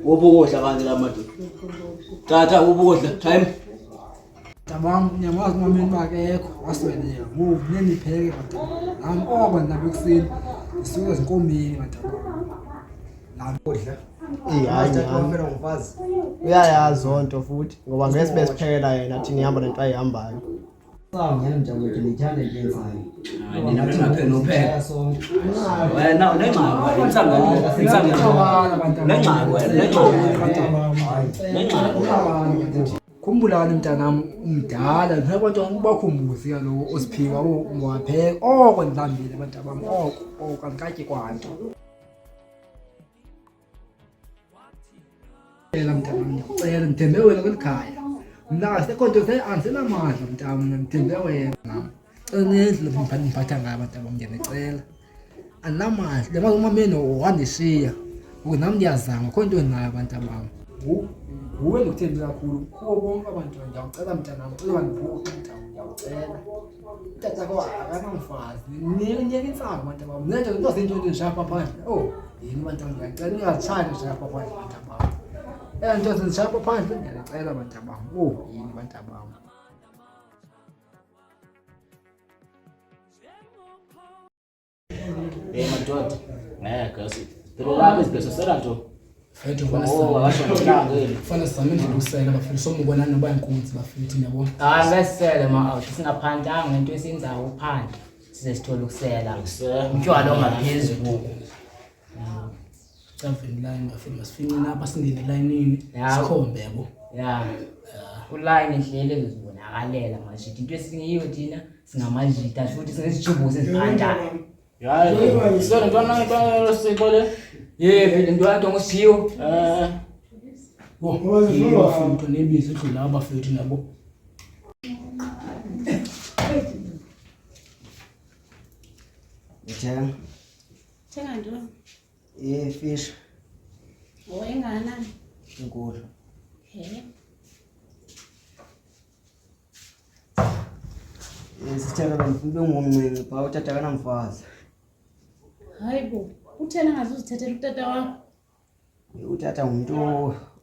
Ubukudla kanje la madoda. Tata ubukudla time. Tabam nyamazi mameni bakekho asweleka. Ngoku nenipheke badala. Nami okwenza bekuseni. Isuke zinkomeni badala. Nakudla. Hayi ngifuna umfazi. Uyayazi zonto futhi ngoba ngeke besiphekela yena athi nihamba nento ayihambayo. Ngiyena mjabulete ngithanda into enzayo. Nina bengaphela nophela. Wena unengxaki insangano Khumbulani mntanami umdala nabantu bakhumbuze yalo osiphiwa ungapheka okwendlambile abantu abami okankatye kwanto. Mntanami ngicela ngithembe wena kwelikhaya. Mina sekonto angisenamandla mntanami ngithembe wena. Enendle ngiphatha ngayo abantu abamngenicela. Anamandla lemazi umameno wandishiya. Nami ndiyazama khona into nayo abantu abami. Nguwe ngikuthembe kakhulu kubo bonke abantu ngiyacela mntanami ngicela ngiphuke mntanami ngiyacela. Tata kwa akanamfazi. Niyeke insaka abantu abami. Nenze into azinto ndishapha phandle. Oh, yini abantu ngiyacela ningathandi ndishapha phandle abantu abami. Into zishapha phandle ngiyacela abantu abami. Oh, yini abantu abami. madoda. Ngeke phela lapha izibhesosela nto. Fethu Fana sami ndlusela bafuna somubona noba inkunzi bafethu yabo. Ngesele ma singaphandanga ngento esenzayo uphandle size sithola ukusela. Umtshwalo ongaphezulu. Something line bafuna masifike lapha singene line sikhombe yabo. Yeah. Uline ihlele ezibonakalela manje into esingiyo thina singamajita futhi sinesijubuze eziphandayo. Hayi, sona ntwana sikole. Vele ntwana ngosiyo. Bafuna nebizo edlula abafethu nabo. Thenga ntoni? Fish. Enganani? Inkulu. Sithela bangifuna ngomncinci ba utata kanamfazi. Hayibo, uthena ngazuzithathela utata wakho. Utata umuntu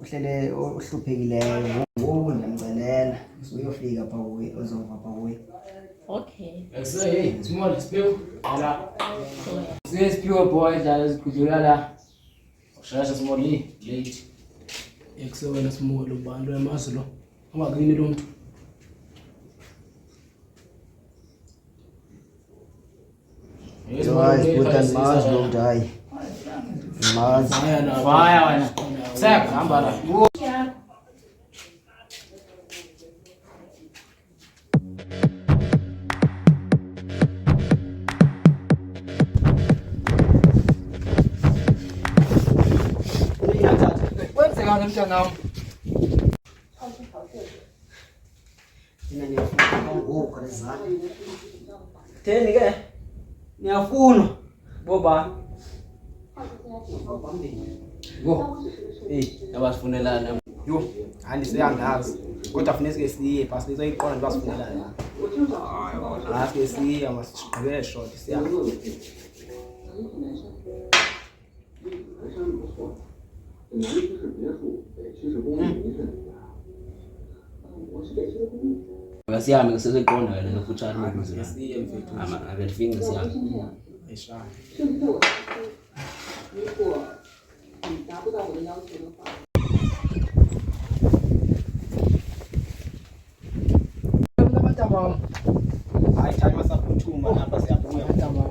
uhlele ohluphekileyo ngoku ndiyamcelela uyofika pha kuye ozova pha kuye. Okay. Hey, small spill. Ala. Say spill boy dala sikudlula la. Ushaya small late. Ekusewena small ubantu yamazi lo. Ungakini lo muntu. Hayi kutan mas lo dai. Mas Vaya wena. Seka hamba la. Wenzekani mntanami? Mina niyafuna ngoku lezana. Theni ke? Niyafuna boba. Go. Abasifunelana. Yo, handi seyangazi. Kodwa kufanele siye basi nizoyiqonda basifunela la. Hayi, siye masiqhubeke short siya. Ngasiyami ngiseseqonda wena lokutshana ukuze siye mfethu. Ake ndifike siyami. Ayishaya. Hayi time asaphuthuma lapha siyabuya mntabami.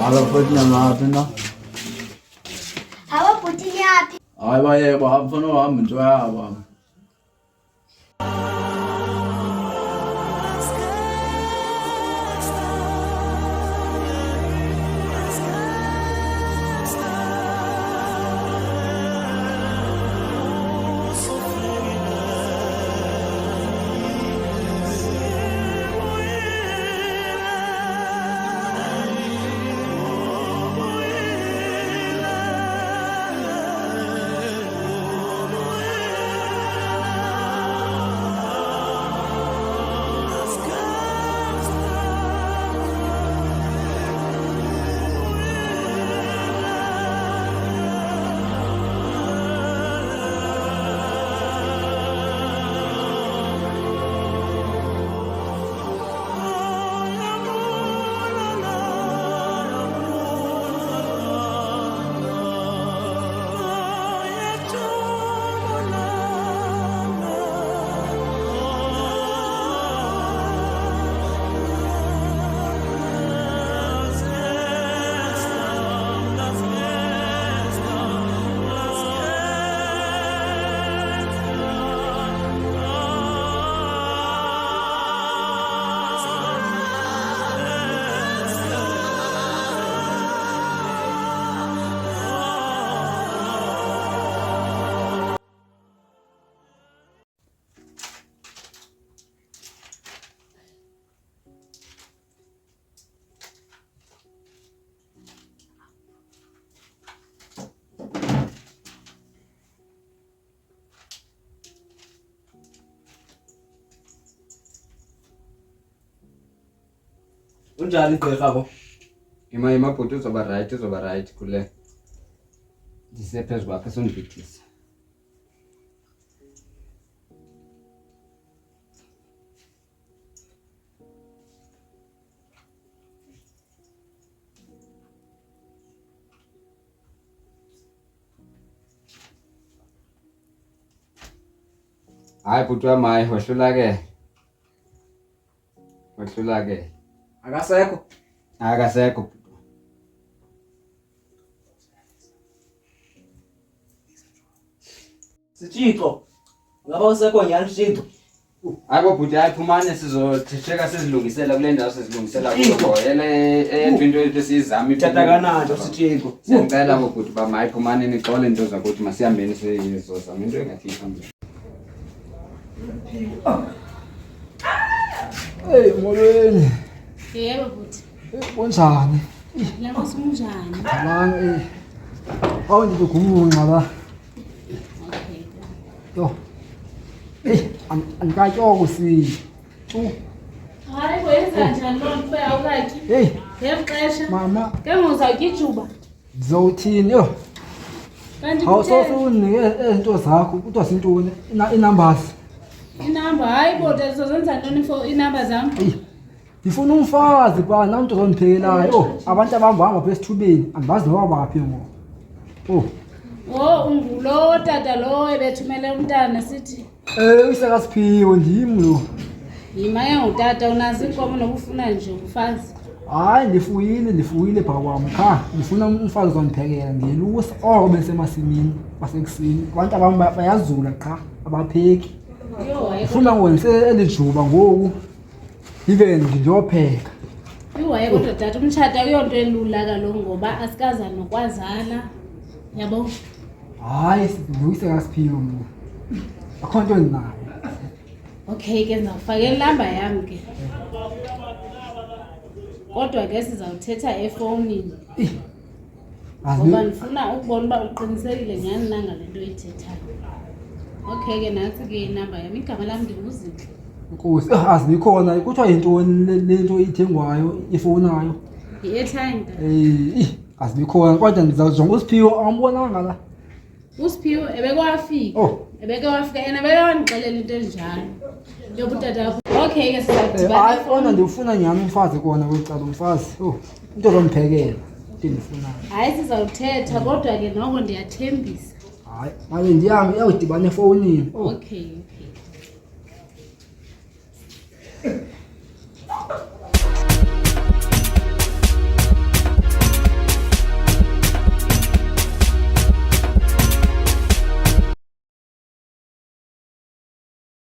Abafuna ngaphi no? Ababhuti yaphi? Hayi bayeba abafuna uhamba into yabo. Unjani ibheka bo? Ima bhuti uzoba right kule. Ndisephezulu kwakhe sondibhithisa. Hayi bhuti wami hayi wahlula ke. Akasekho. Akasekho. Sitshixo. Ngaba usekho nyani Sitshixo? Hayi bhuti hayi phumane sizothetheka sizilungisela kule ndawo sizilungisela kuyo ele into esizama Tata kananto Sitshixo. Siyacela bhuti hayi phumane nixole into zakuthi masihambeni sizozama into engathi ihambile. Hey molweni. Yebo bhuti. Kunjani? Labo simunjani? Hayi awu ndikugunqa la. Okay. Yo. Andikatshoko si. Hayi boyenza njani lo nto awukaki? Hey, Ngexesha. mama, Ke ngozawutya ijuba. ndizowuthini yo? Kanti Awusosunike izinto zakho, kuthiwa sintoni? Inumbers. inamba hayi bodwa sizozenza ntoni for inamba zam? Ndifuna umfazi ba nam nto zondiphekelayo. Abantu abahamba apha esithubeni andibazi noba baphi ngoku. Oh, ungulo tata lo ebethumele umntana sithi. Usekasiphiwe ndim lo. Yimaya ngutata unazi inkomo nokufuna nje umfazi. Hayi ndifuyile bha kwam kha ndifuna umfazi ozondiphekela ngelusa oko besemasimini basekuseni. Abantu abam bayazula qha abapheki. Yo hayi. Ndifuna ngwenze elijuba ngoku. Even ndiyopheka. Iwaye kodwa tata umtshata kuyonto elula kaloku ngoba asikaza nokwazana. Yabo. Hayi usekasiphiwe ngoku. Akho nto ndinayo. Okay ke ngizawufakela inamba yami ke. Kodwa ke sizawuthetha efowunini. Ngoba ndifuna ukubona uba uqinisekile nyani nanga lento oyithethayo. Okay ke nantsi ke inamba yami. Igama lami ndinguzinhle. Nkosi, azikhona kuthiwa yintoni lento ithengwayo ifonayo. I-airtime tata. Azikhona kodwa ndizawujonga uSiphiwe awumbonanga la. uSiphiwe ebekwafika. Ebekewafika yena bekewandixelela into enjalo. Yobutata. Okay ke sizadibana. Hayi kona ndifuna nyani umfazi kona kwecala umfazi. Into zomphekela. Into ndifunayo. Hayi sizawuthetha kodwa ke noko ndiyathembisa. Hayi, manje ndiyami uyawudibana efowunini. Okay.